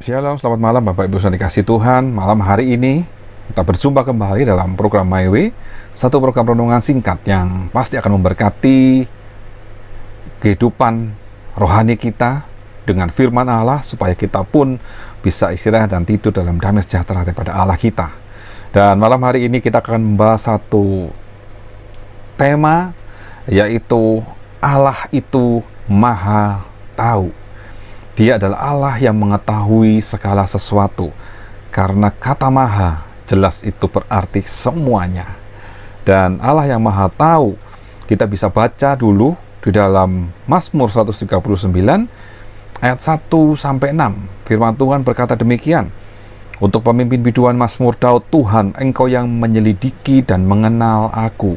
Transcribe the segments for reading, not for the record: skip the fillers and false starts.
Shalom, selamat malam Bapak Ibu yang dikasihi Tuhan. Malam hari ini kita berjumpa kembali dalam program My Way, satu program renungan singkat yang pasti akan memberkati kehidupan rohani kita dengan firman Allah, supaya kita pun bisa istirahat dan tidur dalam damai sejahtera daripada Allah kita. Dan malam hari ini kita akan membahas satu tema, yaitu Allah itu Maha Tahu. Dia adalah Allah yang mengetahui segala sesuatu. Karena kata maha, jelas itu berarti semuanya. Dan Allah yang maha tahu, kita bisa baca dulu di dalam Mazmur 139 ayat 1-6. Firman Tuhan berkata demikian. Untuk pemimpin biduan Mazmur Daud, Tuhan, Engkau yang menyelidiki dan mengenal aku.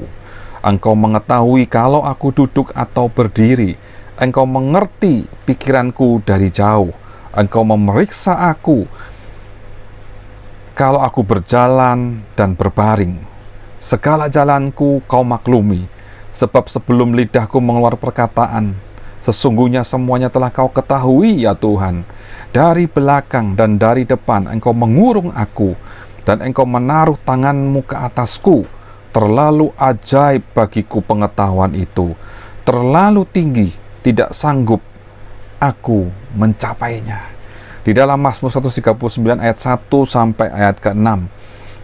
Engkau mengetahui kalau aku duduk atau berdiri. Engkau mengerti pikiranku dari jauh. Engkau memeriksa aku kalau aku berjalan dan berbaring. Segala jalanku kau maklumi. Sebab sebelum lidahku mengeluarkan perkataan, sesungguhnya semuanya telah kau ketahui ya Tuhan. Dari belakang dan dari depan engkau mengurung aku, dan engkau menaruh tanganmu ke atasku. Terlalu ajaib bagiku pengetahuan itu. Terlalu tinggi, tidak sanggup aku mencapainya. Di dalam Mazmur 139 ayat 1 sampai ayat ke-6.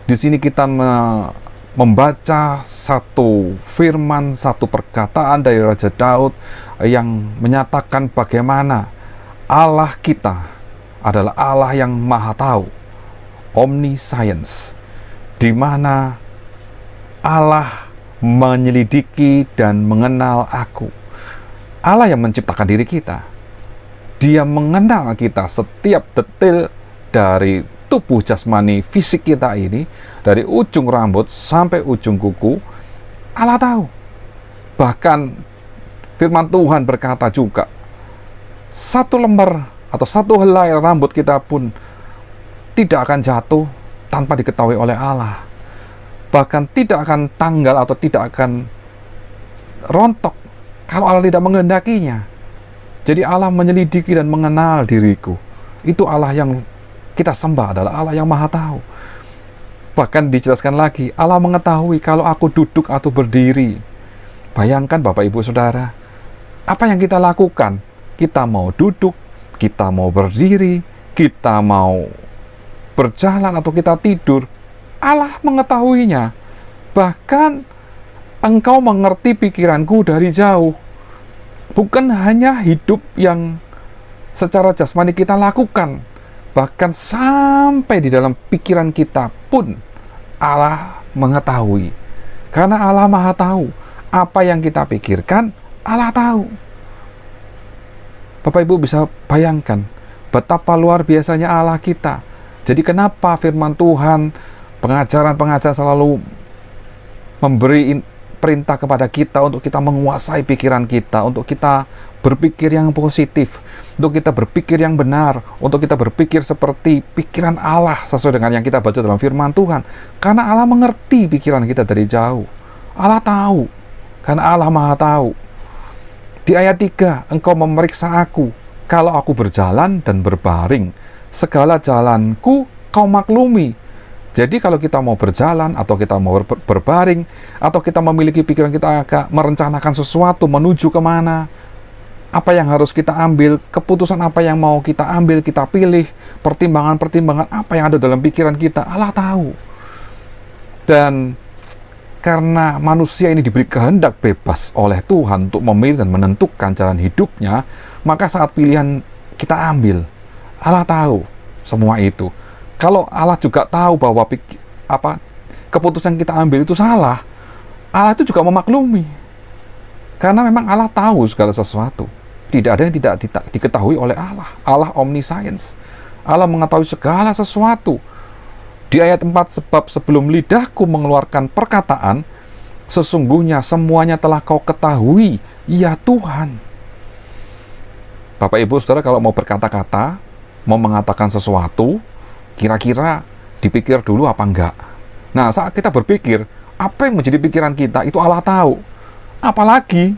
Di sini kita membaca satu firman, satu perkataan dari Raja Daud yang menyatakan bagaimana Allah kita adalah Allah yang maha tahu, omniscience, di mana Allah menyelidiki dan mengenal aku. Allah yang menciptakan diri kita. Dia mengenal kita setiap detil dari tubuh jasmani fisik kita ini, dari ujung rambut sampai ujung kuku. Allah tahu. Bahkan firman Tuhan berkata juga, satu lembar atau satu helai rambut kita pun tidak akan jatuh tanpa diketahui oleh Allah. Bahkan tidak akan tanggal atau tidak akan rontok kalau Allah tidak menghendakinya. Jadi Allah menyelidiki dan mengenal diriku. Itu Allah yang kita sembah, adalah Allah yang maha tahu. Bahkan dijelaskan lagi, Allah mengetahui kalau aku duduk atau berdiri. Bayangkan Bapak Ibu Saudara, apa yang kita lakukan? Kita mau duduk, kita mau berdiri, kita mau berjalan atau kita tidur, Allah mengetahuinya. Bahkan Engkau mengerti pikiranku dari jauh. Bukan hanya hidup yang secara jasmani kita lakukan, bahkan sampai di dalam pikiran kita pun Allah mengetahui. Karena Allah maha tahu. Apa yang kita pikirkan, Allah tahu. Bapak Ibu bisa bayangkan betapa luar biasanya Allah kita. Jadi kenapa firman Tuhan, pengajaran-pengajaran selalu memberi perintah kepada kita untuk kita menguasai pikiran kita, untuk kita berpikir yang positif, untuk kita berpikir yang benar, untuk kita berpikir seperti pikiran Allah sesuai dengan yang kita baca dalam firman Tuhan. Karena Allah mengerti pikiran kita dari jauh. Allah tahu, karena Allah maha tahu. Di ayat 3, Engkau memeriksa aku kalau aku berjalan dan berbaring. Segala jalanku kau maklumi. Jadi kalau kita mau berjalan, atau kita mau berbaring, atau kita memiliki pikiran kita agak merencanakan sesuatu, menuju kemana, apa yang harus kita ambil, keputusan apa yang mau kita ambil, kita pilih, pertimbangan-pertimbangan apa yang ada dalam pikiran kita, Allah tahu. Dan karena manusia ini diberi kehendak bebas oleh Tuhan untuk memilih dan menentukan jalan hidupnya, maka saat pilihan kita ambil, Allah tahu semua itu. Kalau Allah juga tahu bahwa keputusan kita ambil itu salah, Allah itu juga memaklumi. Karena memang Allah tahu segala sesuatu. Tidak ada yang tidak diketahui oleh Allah. Allah omniscience. Allah mengetahui segala sesuatu. Di ayat 4, sebab sebelum lidahku mengeluarkan perkataan, sesungguhnya semuanya telah kau ketahui, ya Tuhan. Bapak Ibu Saudara, kalau mau berkata-kata, mau mengatakan sesuatu, kira-kira dipikir dulu apa enggak. Nah, saat kita berpikir, apa yang menjadi pikiran kita, itu Allah tahu. Apalagi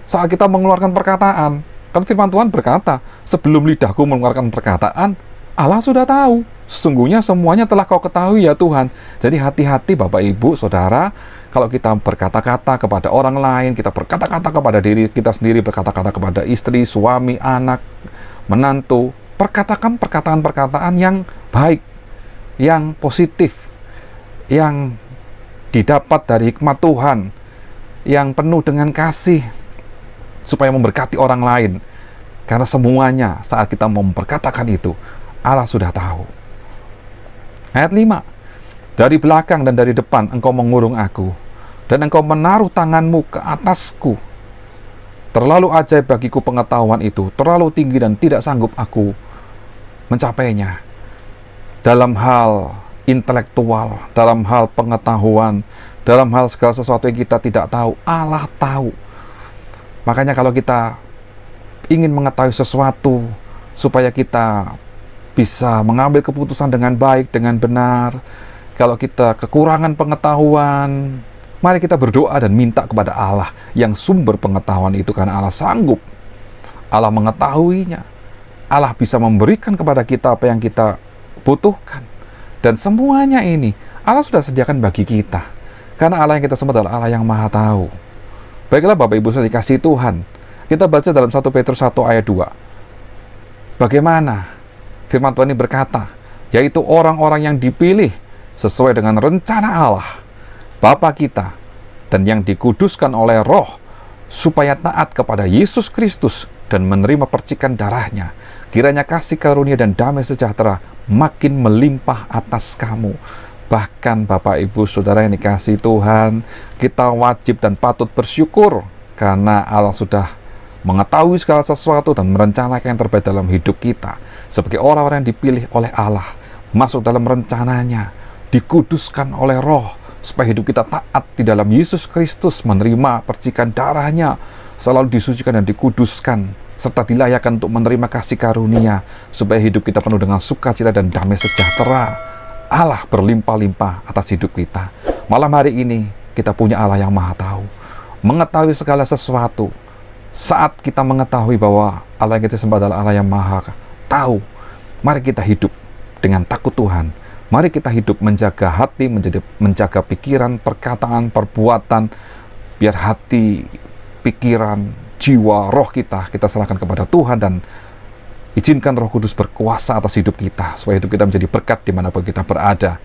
saat kita mengeluarkan perkataan. Kan firman Tuhan berkata, sebelum lidahku mengeluarkan perkataan, Allah sudah tahu. Sesungguhnya semuanya telah kau ketahui ya Tuhan. Jadi hati-hati Bapak Ibu, Saudara, kalau kita berkata-kata kepada orang lain, kita berkata-kata kepada diri kita sendiri, berkata-kata kepada istri, suami, anak, menantu, perkatakan perkataan-perkataan yang baik, yang positif, yang didapat dari hikmat Tuhan, yang penuh dengan kasih, supaya memberkati orang lain. Karena semuanya saat kita memperkatakan itu, Allah sudah tahu. Ayat 5, dari belakang dan dari depan engkau mengurung aku, dan engkau menaruh tanganmu ke atasku. Terlalu ajaib bagiku pengetahuan itu, terlalu tinggi dan tidak sanggup aku mencapainya. Dalam hal intelektual, dalam hal pengetahuan, dalam hal segala sesuatu yang kita tidak tahu, Allah tahu. Makanya kalau kita ingin mengetahui sesuatu, supaya kita bisa mengambil keputusan dengan baik, dengan benar, kalau kita kekurangan pengetahuan, mari kita berdoa dan minta kepada Allah yang sumber pengetahuan itu, karena Allah sanggup, Allah mengetahuinya, Allah bisa memberikan kepada kita apa yang kita butuhkan. Dan semuanya ini Allah sudah sediakan bagi kita, karena Allah yang kita sembah adalah Allah yang maha tahu. Baiklah Bapak Ibu saudara dikasihi Tuhan, kita baca dalam 1 Petrus 1 ayat 2. Bagaimana firman Tuhan ini berkata, yaitu orang-orang yang dipilih sesuai dengan rencana Allah, Bapa kita, dan yang dikuduskan oleh Roh, supaya taat kepada Yesus Kristus dan menerima percikan darahnya. Kiranya kasih karunia dan damai sejahtera makin melimpah atas kamu. Bahkan Bapak Ibu Saudara yang dikasihi Tuhan, kita wajib dan patut bersyukur karena Allah sudah mengetahui segala sesuatu dan merencanakan yang terbaik dalam hidup kita. Sebagai orang-orang yang dipilih oleh Allah, masuk dalam rencananya, dikuduskan oleh Roh, supaya hidup kita taat di dalam Yesus Kristus, menerima percikan darahnya, selalu disucikan dan dikuduskan, serta dilayakkan untuk menerima kasih karunia, supaya hidup kita penuh dengan sukacita dan damai sejahtera. Allah berlimpah-limpah atas hidup kita. Malam hari ini kita punya Allah yang maha tahu, mengetahui segala sesuatu. Saat kita mengetahui bahwa Allah yang kita sembah adalah Allah yang maha tahu, mari kita hidup dengan takut Tuhan. Mari kita hidup menjaga hati, menjaga pikiran, perkataan, perbuatan, biar hati, pikiran, jiwa, roh kita serahkan kepada Tuhan, dan izinkan Roh Kudus berkuasa atas hidup kita, supaya hidup kita menjadi berkat dimanapun kita berada.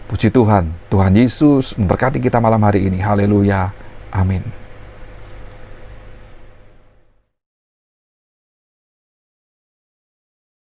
Puji Tuhan, Tuhan Yesus memberkati kita malam hari ini. Haleluya. Amin.